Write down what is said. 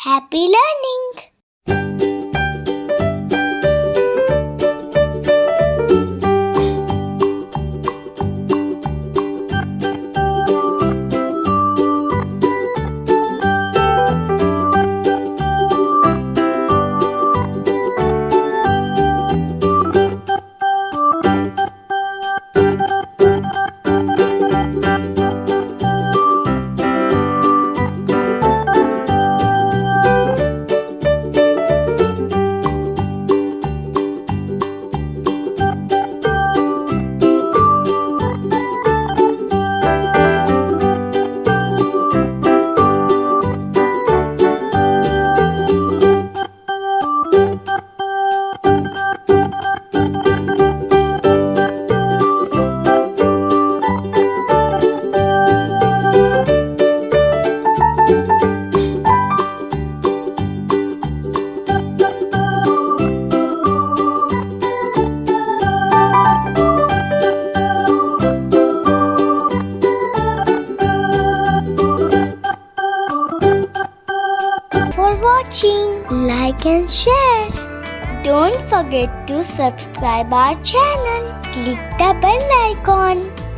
Happy learning! For watching, like and share. Don't forget to subscribe our channel. Click the bell icon.